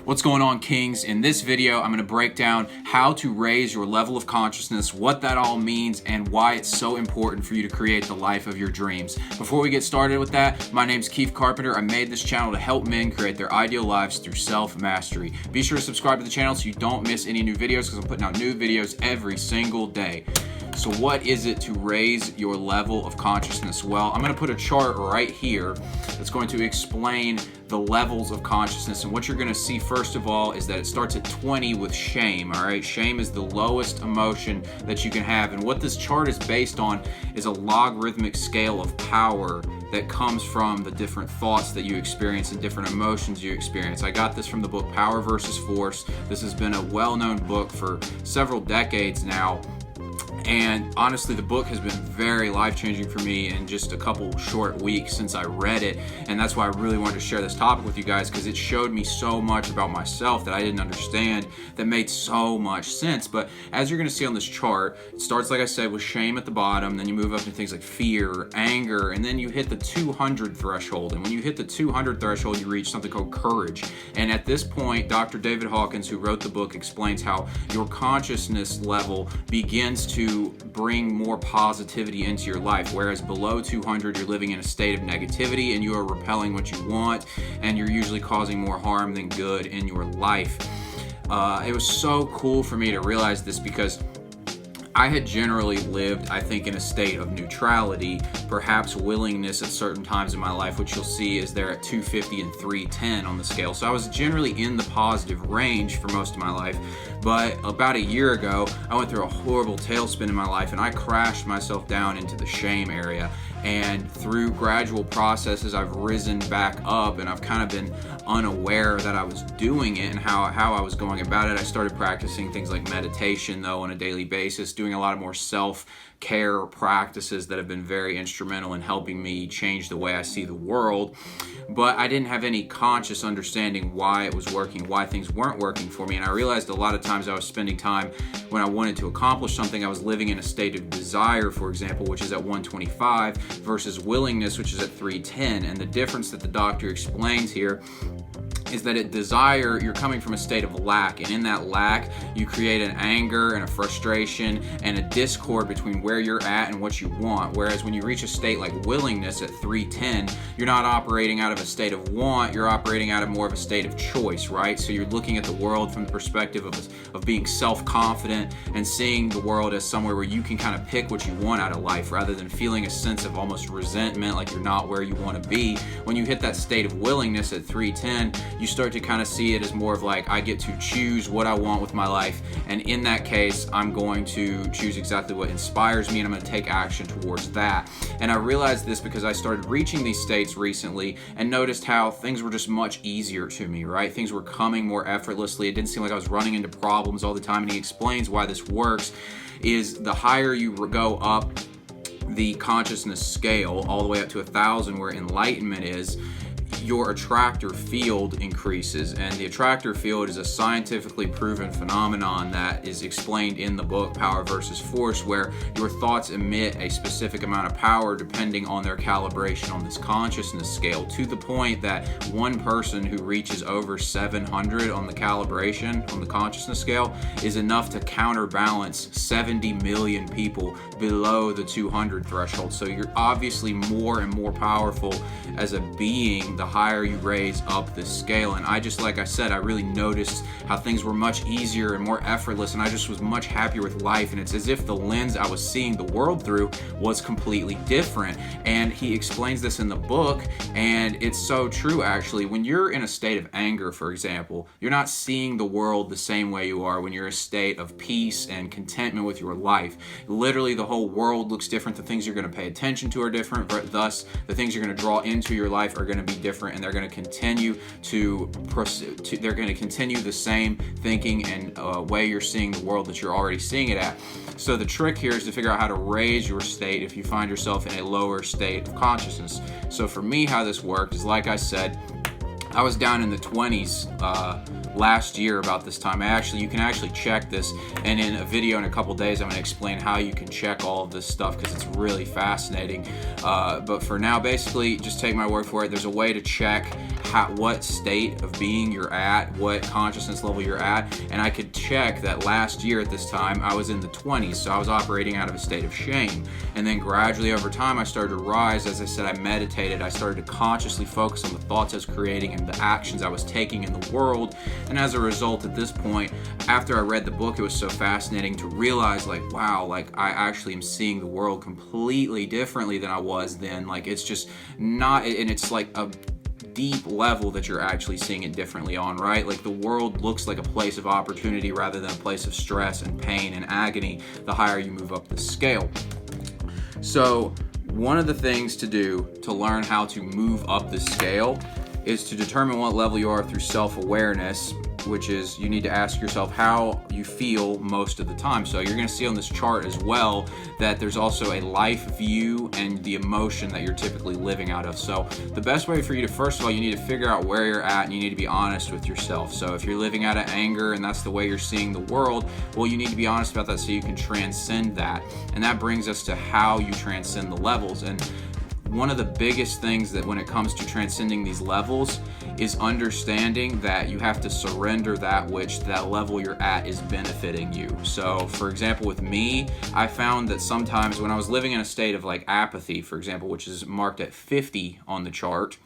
What's going on, Kings? In this video, I'm going to break down how to raise your level of consciousness, what that all means, and why it's so important for you to create the life of your dreams. Before we get started with that, my name's Keith Carpenter. I made this channel to help men create their ideal lives through self-mastery. Be sure to subscribe to the channel so you don't miss any new videos, because I'm putting out new videos every single day. So what is it to raise your level of consciousness? Well, I'm going to put a chart right here that's going to explain the levels of consciousness. And what you're going to see first of all is that it starts at 20 with shame. All right, shame is the lowest emotion that you can have. And what this chart is based on is a logarithmic scale of power that comes from the different thoughts that you experience and different emotions you experience. I got this from the book Power versus Force. This has been a well-known book for several decades now. And honestly, the book has been very life-changing for me in just a couple short weeks since I read it. And that's why I really wanted to share this topic with you guys, because it showed me so much about myself that I didn't understand that made so much sense. But as you're going to see on this chart, it starts, like I said, with shame at the bottom. Then you move up to things like fear, anger, and then you hit the 200 threshold. And when you hit the 200 threshold, you reach something called courage. And at this point, Dr. David Hawkins, who wrote the book, explains how your consciousness level begins to bring more positivity into your life, whereas below 200 you're living in a state of negativity and you are repelling what you want, and you're usually causing more harm than good in your life. It was so cool for me to realize this, because I had generally lived, I think, in a state of neutrality, perhaps willingness at certain times in my life, which you'll see is there at 250 and 310 on the scale. So I was generally in the positive range for most of my life. But about a year ago, I went through a horrible tailspin in my life, and I crashed myself down into the shame area. And through gradual processes, I've risen back up, and I've kind of been unaware that I was doing it and how I was going about it. I started practicing things like meditation, though, on a daily basis, doing a lot of more self-care practices that have been very instrumental in helping me change the way I see the world. But I didn't have any conscious understanding why it was working, why things weren't working for me. And I realized a lot of times I was spending time when I wanted to accomplish something, I was living in a state of desire, for example, which is at 125, versus willingness, which is at 310. And the difference that the doctor explains here is that at desire, you're coming from a state of lack, and in that lack, you create an anger and a frustration and a discord between where you're at and what you want. Whereas when you reach a state like willingness at 310, you're not operating out of a state of want, you're operating out of more of a state of choice, right? So you're looking at the world from the perspective of being self-confident and seeing the world as somewhere where you can kind of pick what you want out of life, rather than feeling a sense of almost resentment, like you're not where you want to be. When you hit that state of willingness at 310, you start to kind of see it as more of like, I get to choose what I want with my life, and in that case I'm going to choose exactly what inspires me, and I'm going to take action towards that. And I realized this because I started reaching these states recently and noticed how things were just much easier to me, right? Things were coming more effortlessly. It didn't seem like I was running into problems all the time. And he explains why this works is the higher you go up the consciousness scale, all the way up to 1,000 where enlightenment is, your attractor field increases. And the attractor field is a scientifically proven phenomenon that is explained in the book Power versus Force, where your thoughts emit a specific amount of power depending on their calibration on this consciousness scale, to the point that one person who reaches over 700 on the calibration on the consciousness scale is enough to counterbalance 70 million people below the 200 threshold. So you're obviously more and more powerful as a being the higher you raise up this scale. And I just, like I said, I really noticed how things were much easier and more effortless, and I just was much happier with life. And it's as if the lens I was seeing the world through was completely different. And he explains this in the book, and it's so true actually. When you're in a state of anger, for example, you're not seeing the world the same way you are when you're in a state of peace and contentment with your life. Literally the whole world looks different. The things you're going to pay attention to are different, but thus the things you're going to draw into your life are going to be different, and they're going to continue they're going to continue the same thinking and way you're seeing the world that you're already seeing it at. So the trick here is to figure out how to raise your state if you find yourself in a lower state of consciousness. So for me, how this worked is, like I said, I was down in the 20s last year about this time. You can actually check this, and in a video in a couple days I'm going to explain how you can check all of this stuff, because it's really fascinating. But for now, basically just take my word for it. There's a way to check what state of being you're at, what consciousness level you're at, and I could check that last year at this time I was in the 20s, so I was operating out of a state of shame. And then gradually over time I started to rise. As I said, I meditated, I started to consciously focus on the thoughts I was creating and the actions I was taking in the world. And as a result, at this point, after I read the book, it was so fascinating to realize, like, wow, like I actually am seeing the world completely differently than I was then. Like, it's just not, and it's like a deep level that you're actually seeing it differently on, right? Like, the world looks like a place of opportunity rather than a place of stress and pain and agony the higher you move up the scale. So one of the things to do to learn how to move up the scale is to determine what level you are through self-awareness, which is you need to ask yourself how you feel most of the time. So you're going to see on this chart as well that there's also a life view and the emotion that you're typically living out of. So the best way for you to, first of all, you need to figure out where you're at, and you need to be honest with yourself. So if you're living out of anger and that's the way you're seeing the world, well, you need to be honest about that so you can transcend that. And that brings us to how you transcend the levels. And one of the biggest things that when it comes to transcending these levels is understanding that you have to surrender that which that level you're at is benefiting you. So for example, with me, I found that sometimes when I was living in a state of like apathy, for example, which is marked at 50 on the chart,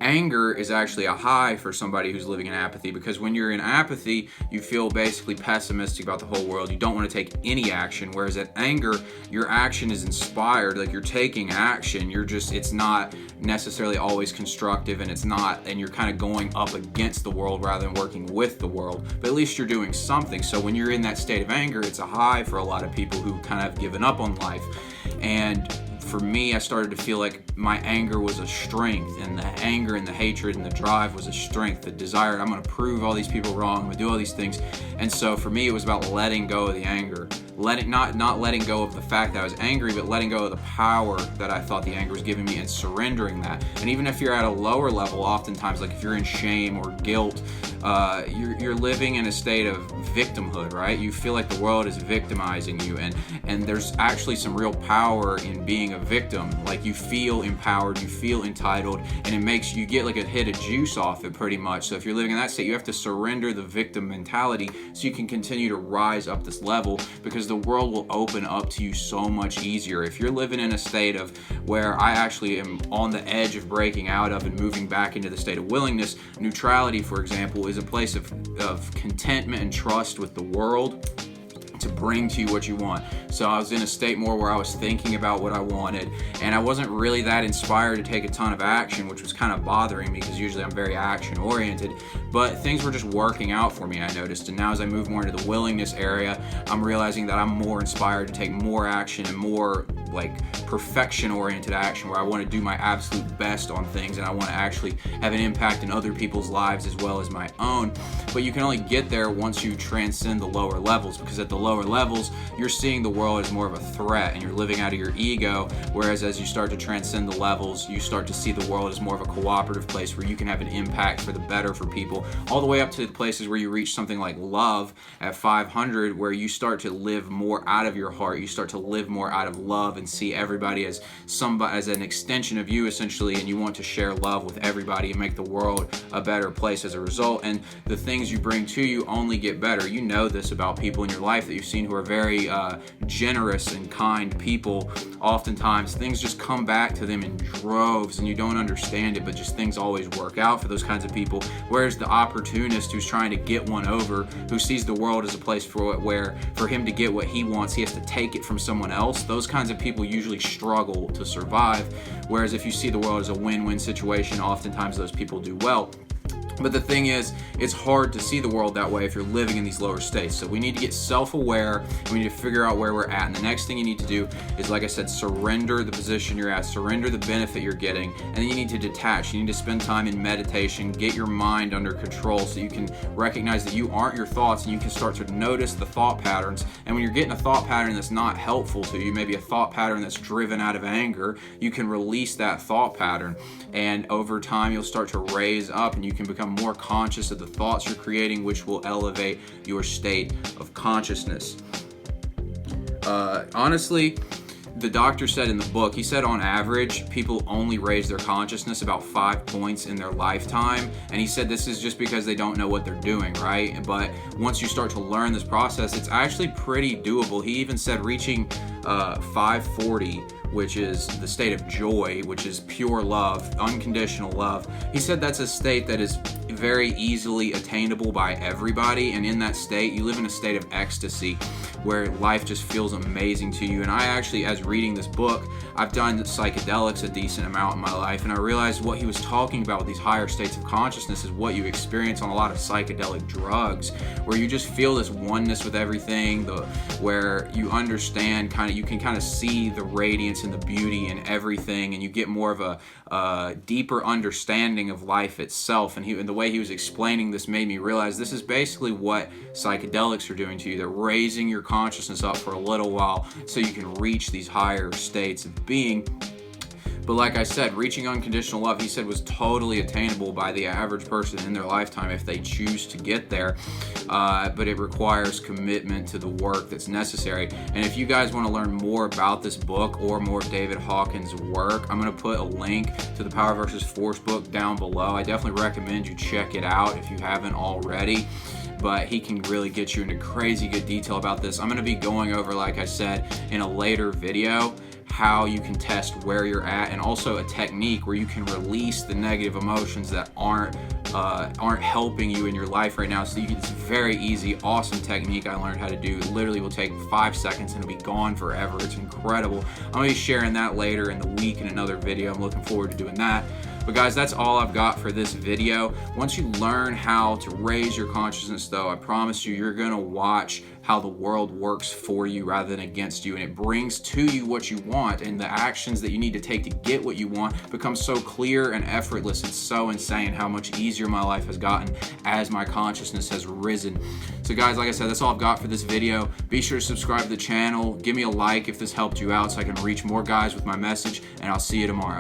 anger is actually a high for somebody who's living in apathy, because when you're in apathy, you feel basically pessimistic about the whole world. You don't want to take any action, whereas at anger, your action is inspired, like you're taking action. It's not necessarily always constructive, and you're kind of going up against the world rather than working with the world, but at least you're doing something. So when you're in that state of anger, it's a high for a lot of people who kind of have given up on life. And for me, I started to feel like my anger was a strength, and the anger and the hatred and the drive was a strength. The desire, I'm going to prove all these people wrong, I'm going to do all these things. And so for me, it was about letting go of the anger, not letting go of the fact that I was angry, but letting go of the power that I thought the anger was giving me and surrendering that. And even if you're at a lower level, oftentimes, like if you're in shame or guilt, you're living in a state of victimhood, right? You feel like the world is victimizing you, and there's actually some real power in being a victim. Like, you feel empowered, you feel entitled, and it makes you get like a hit of juice off it pretty much. So if you're living in that state, you have to surrender the victim mentality so you can continue to rise up this level, because the world will open up to you so much easier. If you're living in a state of where I actually am on the edge of breaking out of and moving back into the state of willingness, neutrality, for example, is a place of contentment and trust with the world to bring to you what you want. So I was in a state more where I was thinking about what I wanted, and I wasn't really that inspired to take a ton of action, which was kind of bothering me because usually I'm very action oriented, but things were just working out for me, I noticed. And now as I move more into the willingness area, I'm realizing that I'm more inspired to take more action and more like perfection oriented action, where I want to do my absolute best on things and I want to actually have an impact in other people's lives as well as my own. But you can only get there once you transcend the lower levels, because at the lower levels, you're seeing the world as more of a threat and you're living out of your ego, whereas as you start to transcend the levels, you start to see the world as more of a cooperative place where you can have an impact for the better for people, all the way up to the places where you reach something like love at 500, where you start to live more out of your heart, you start to live more out of love and see everybody as somebody, as an extension of you essentially, and you want to share love with everybody and make the world a better place as a result. And the things you bring to you only get better. You know this about people in your life that you've seen who are very generous and kind people. Oftentimes things just come back to them in droves and you don't understand it, but just things always work out for those kinds of people. Whereas the opportunist who's trying to get one over, who sees the world as a place where for him to get what he wants, he has to take it from someone else, those kinds of people usually struggle to survive. Whereas if you see the world as a win-win situation, oftentimes those people do well. But the thing is, it's hard to see the world that way if you're living in these lower states. So we need to get self-aware, and we need to figure out where we're at. And the next thing you need to do is, like I said, surrender the position you're at, surrender the benefit you're getting, and then you need to detach. You need to spend time in meditation, get your mind under control so you can recognize that you aren't your thoughts, and you can start to notice the thought patterns. And when you're getting a thought pattern that's not helpful to you, maybe a thought pattern that's driven out of anger, you can release that thought pattern. And over time, you'll start to raise up, and you can become more conscious of the thoughts you're creating, which will elevate your state of consciousness. Honestly, the doctor said in the book, he said on average, people only raise their consciousness about 5 points in their lifetime. And he said this is just because they don't know what they're doing, right? But once you start to learn this process, it's actually pretty doable. He even said reaching 540, which is the state of joy, which is pure love, unconditional love. He said that's a state that is very easily attainable by everybody, and in that state, you live in a state of ecstasy where life just feels amazing to you. And I actually, as reading this book, I've done psychedelics a decent amount in my life, and I realized what he was talking about with these higher states of consciousness is what you experience on a lot of psychedelic drugs, where you just feel this oneness with everything, where you understand you can kind of see the radiance and the beauty in everything, and you get more of a deeper understanding of life itself. And the way he was explaining this made me realize this is basically what psychedelics are doing to you. They're raising your consciousness up for a little while so you can reach these higher states of being. But like I said, reaching unconditional love, he said, was totally attainable by the average person in their lifetime if they choose to get there. But it requires commitment to the work that's necessary. And if you guys want to learn more about this book or more of David Hawkins' work, I'm going to put a link to the Power versus Force book down below. I definitely recommend you check it out if you haven't already. But he can really get you into crazy good detail about this. I'm going to be going over, like I said, in a later video, how you can test where you're at, and also a technique where you can release the negative emotions that aren't helping you in your life right now. So it's a very easy, awesome technique I learned how to do. It literally will take 5 seconds and it'll be gone forever. It's incredible. I'm going to be sharing that later in the week in another video. I'm looking forward to doing that. But guys, that's all I've got for this video. Once you learn how to raise your consciousness, though, I promise you, you're going to watch how the world works for you rather than against you, and it brings to you what you want, and the actions that you need to take to get what you want become so clear and effortless. It's so insane how much easier my life has gotten as my consciousness has risen. So guys, like I said, that's all I've got for this video. Be sure to subscribe to the channel. Give me a like if this helped you out so I can reach more guys with my message, and I'll see you tomorrow.